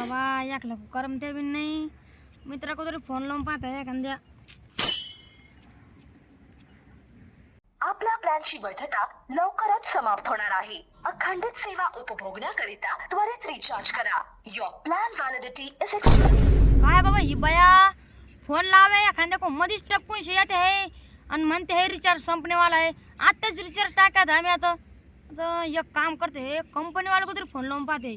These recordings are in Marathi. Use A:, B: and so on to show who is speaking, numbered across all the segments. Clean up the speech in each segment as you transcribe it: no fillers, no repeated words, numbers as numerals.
A: बाबा एकला करमते बी नाही. मित्रा को तरी फोन लावून पाहता एखाद्या.
B: आपल्या प्लॅनची बैठका लवकरच समाप्त होणार आहे. अखंडित सेवा उपभोगण्याकरिता त्वरित रिचार्ज करा. युअर प्लॅन व्हॅलिडिटी इज
A: काय बाबा ही बया फोन लावे एखाद्या को मधीच टपकून येते आहे आणि म्हणते हे रिचार्ज संपने वाला आहे. आत्ताच रिचार्ज टाकायचं आम्ही. आता एक काम करते कंपनी वाले को तरी फोन लावून पाहते.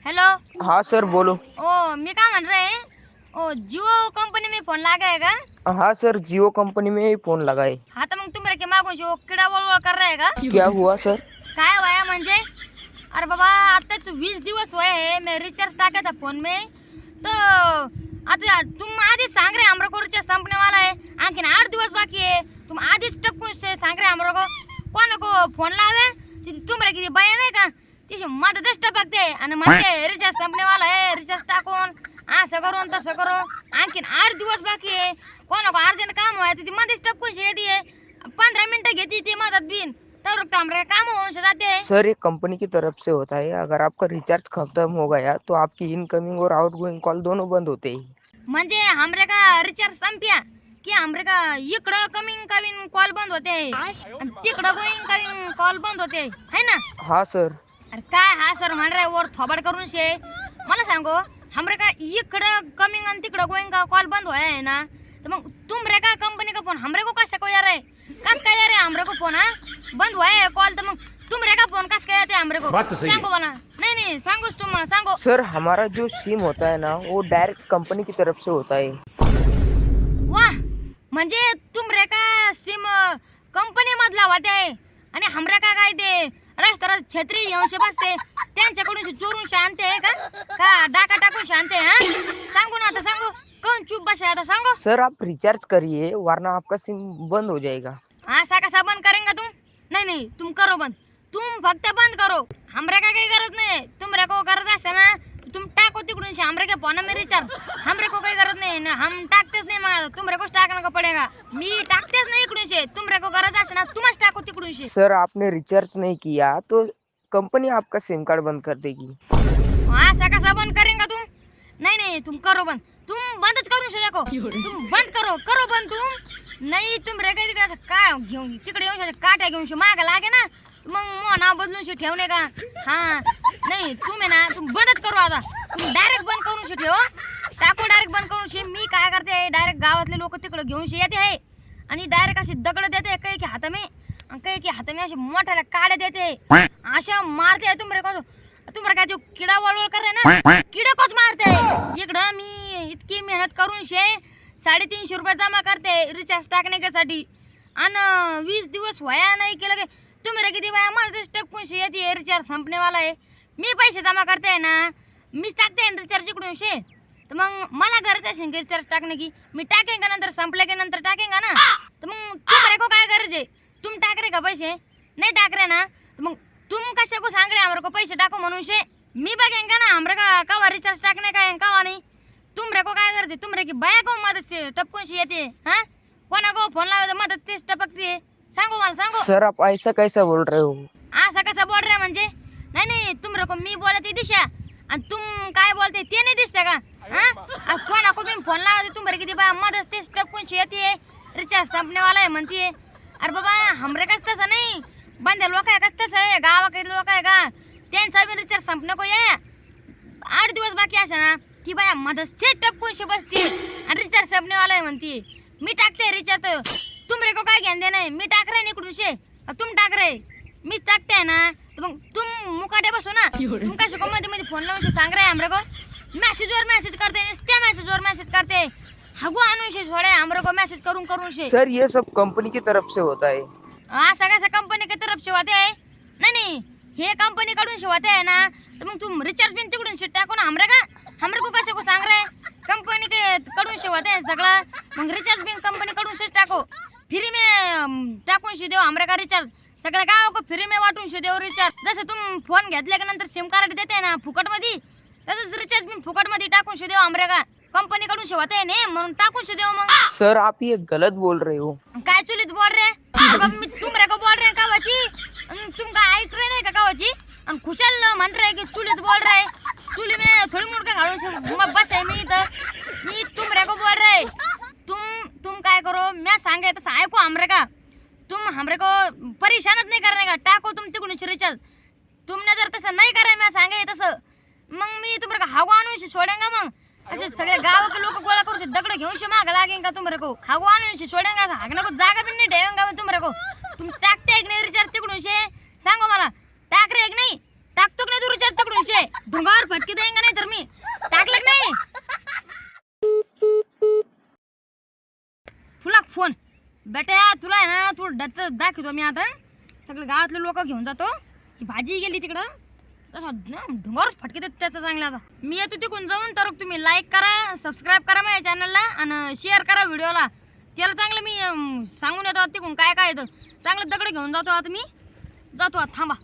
A: हेलो.
C: हाँ सर बोलो.
A: ओ मी काय म्हण रहे ओ जियो कंपनी में फोन लगा है का?
C: हाँ सर जियो कंपनी में ही फोन लगाए.
A: हाँ तो मग तुम्ही मागून शो किडा वळवळ कर रहा है का?
C: क्या हुआ सर?
A: काय वया म्हणजे अरे बाबा आताच 20 दिवस हुए है मैं रिचार्ज टाकायचा फोन में. तो आता तुम आधीच सांग रहे हमरा को रिचार्ज संपने वाला है. आणखीन 8 दिवस बाकी है. तुम आधीच टपकून सांग रहे हमरा को कोण को फोन लावे तुमरे किती बया नाही का तिची मदतच टपकते आणि म्हणते रिचार्ज संपने वाला है रिचार्ज टाकून असं करून तसं करो. आणखीन 8 दिवस बाकी आहे. कोण को अर्जंट काम आहे ती मध्येच टपकून येते. 15 मिनिटं घेती ती मदत बिन तर हमारे काम होऊन जाते.
C: सर ये कंपनी की तरफ से होता है. अगर आपका रिचार्ज खत्म हो गया तो आपकी इनकमिंग और आउटगोइंग कॉल दोनों बंद होते हैं.
A: म्हणजे हमरे का रिचार्ज संपया की हमरे का इकडं कमिंग कविंग कॉल बंद होते आणि तिकडं गोइंग कविंग कॉल बंद होते है ना?
C: हाँ सर.
A: अरे काय हा सर म्हण रे वर थोबड करून शे मला सांगो हमरे का इकडं कमिंग आणि तिकडं गोइंग का कॉल बंद होया है ना. तो मग तुमरे का कंपनी का फोन हमरे को कैसे को यार है कस का यार है हमरे को फोन बंद हुआ है कॉल. तो मग तुमरे का फोन कस का याते हमरे को सांगो मला. नहीं सांगोस तुम सांगो.
C: सर हमारा जो सिम होता है ना वो डायरेक्ट कंपनी की तरफ से होता है.
A: वाह म्हणजे तुमरे का सिम कंपनी मधला होते आहे आणि हमरे का काय ते रस्त्यावर छत्री येऊन बसते त्यांच्याकडून चोरून शांते आहे का डाका टाकून शांते. हा सांगू ना आता सांगू कौन चुप बसे आता सांगो.
C: सर आप रिचार्ज करिए वरना आपका सिम बंद हो जाएगा.
A: ऐसा कैसा बंद करेंगे तुम? नहीं तुम करो बंद. तुम फक्त बंद करो. हमरे का काही गरज नाही. तुमरे को गरज असते ना तुम टाको तिकडून से हमरे के फोन में रिचार्ज. हमरे को काही गरज नाही ना हम टाकतेच नाही. मग तुमरे को टाकना का पड़ेगा. मी टाकतेच नाही इकडून से. तुमरे को गरज असते ना तुमच टाको तिकडून से.
C: सर आपने रिचार्ज नहीं किया तो कंपनी आपका सिम कार्ड बंद कर देगी.
A: ऐसा कैसा बंद करेंगे तुम? नहीं तुम करो बंद. तुम बंदच करून से देखो. तुम बंद करो बंद तुम. नाही तुम रे काही काय घेऊन तिकडे येऊन काट्या घेऊन शे माग लागे ना मग मो नाव बदलून शे ठेवणे का. हाँ नहीं तुम्ही ना तुम बंदच करो आता. तुम डायरेक्ट बंद करून शे ठेव टाको डायरेक्ट बंद करून शे. मी काय करते डायरेक्ट गावातले लोक तिकडे घेऊन शे येते आहे आणि डायरेक्ट अशी दगड देते काही की हात में काही की हात में अशी मोठ्याला काड्या देते अशा मारते. तुमरे काय जो किडा वळवळ करे ना किडे कोच मारते. इकडं मी इतकी मेहनत करून शे 350 रुपये जमा करते रिचार्ज टाकण्यासाठी आणि 20 दिवस वया नाही केलं की तुम्ही किती वया माझं टपकून शे येते रिचार्ज संपने वाला आहे. मी पैसे जमा करते ना मीच टाकते रिचार्ज इकडून शे. तर मग मला गरज आहे रिचार्ज टाकने की मी टाकेंगा नंतर संपले के नंतर टाकेंगा ना. तर मग तुम्हारे को काय गरज आहे तुम टाक रहे का पैसे नहीं टाक रहे ना. तर मग तुम कसे को सांग रहे हमरे को पैसे टाको म्हणून शे. मी बघेंगा ना हमरे का कवा रिचार्ज टाकने का कवा नहीं. तुमरे को काय गरज है तुमरे की बया को मदद से टपकून से येते. हाँ कोणा को फोन लावे मदद तेच टपकती है. सांगो मला सांगो.
C: सर आप ऐसा कैसा बोल रहे हो?
A: असं कसं बोल रहे म्हणजे नाही तुमरे को मी बोलते दिशा आणि तुम काय बोलते ते नाही दिसते का. हाँ कोणा को मी फोन लावे तुमरे किती बया मदद तेच टपकून से येते रिचार्ज संपने वाला है म्हणती. अरे बाबा हमरे कस तसं नाही बंदे लोक आहे कस तसं आहे गावाकडे लोक आहे का त्यांचा बी रिचार्ज संपणे को ये 8 दिवस बाकी असे ना ती बाया मदत टपकून शे बसते आणि रिचार्ज संपने वाला आहे म्हणती. मी टाकते रिचार्ज तुमरे को काय घेणं नाही. मी टाक रहे इकडून शे तुम टाक रहे मीच टाकते ना. तर मग तुम मुकाटे बसो ना तुम कशा को मध्ये फोन लावून शे सांग रहे हमरे को मैसेज करते त्या मैसेजवर मैसेज करते हगू आणून शे सोडे हमरे को मैसेज करून शे.
C: सर ये सब कंपनी की तरफ से होता है.
A: सगळ्या कंपनी की तरफ से होते आहे. नाही हे कंपनी कडून शिवते आहे ना. तर मग तुम रिचार्ज बिन तिकडून शे टाको ना हमरे को कैसे को सांग रहे कंपनी के कडून शिवते आहे सगळं. मग रिचार्ज बिन कंपनी कडून शेच टाको फ्री में टाकून शे देव हमरे का रिचार्ज सगळ्या गाव को फ्री में वाटून शे देव रिचार्ज. जसं तुम फोन घेतल्यानंतर सिम कार्ड देते ना फुकट मध्ये तसंच रिचार्ज बिन फुकट मध्ये टाकून शे देव हमरे का कंपनी कडून शिवते आहे ने म्हणून टाकून शे देव. मग
C: सर आप ये गलत बोल रहे हो.
A: काय चुलीत बोल रहे मी तुमरे को बोल रहे का बची तुम का ऐक रहे नाही का गावाची आणि खुशाल म्हणत आहे की चुलीत बोल रहे चुली में थोड़ी मुड़का घालून बस आहे मी इथं मी तुम रे को बोल रहे तुम काय करो मैं सांगे तसं ऐको हमरे का तुम हमरे को परेशानच नाही करणे का टाको तुम तिकडून रिचार्ज तुमने जर तसं नाही कराय मैं सांगे तसं मग मी तुम्हाला का हागो आणून सोडेंगा मग असे सगळे गावाके लोक गोळा करू दगड घेऊन शे माग लागेन का तुम्हारे को हागो आणून सोडेंगा हागणे को जागा भी नाही ठेवेंगा मैं तुम्हारे को तुम टाकते एक नाही रिचार्ज तिकडून शे सांगो मला टाक रे एक नाही टाकतो की नाही तू रिचार्ज तिकडून शे ढुंगावर फटके देईंगा नाही तर मी टाकलं की नाही तुला फोन बेटा तुला आहे ना तू दाखवतो मी आता सगळे गावातले लोक घेऊन जातो ही भाजी गेली तिकडं तसा ढुंगावरच फटके देत त्याचं चांगलं आता मी येतो तिकडून जाऊन तर तुम्ही लाईक करा सबस्क्राईब करा माझ्या चॅनलला आणि शेअर करा व्हिडिओला त्याला चांगलं मी सांगून येतो तिकडून काय काय येतं चांगलं दगड घेऊन जातो आता मी जातो आता थांबा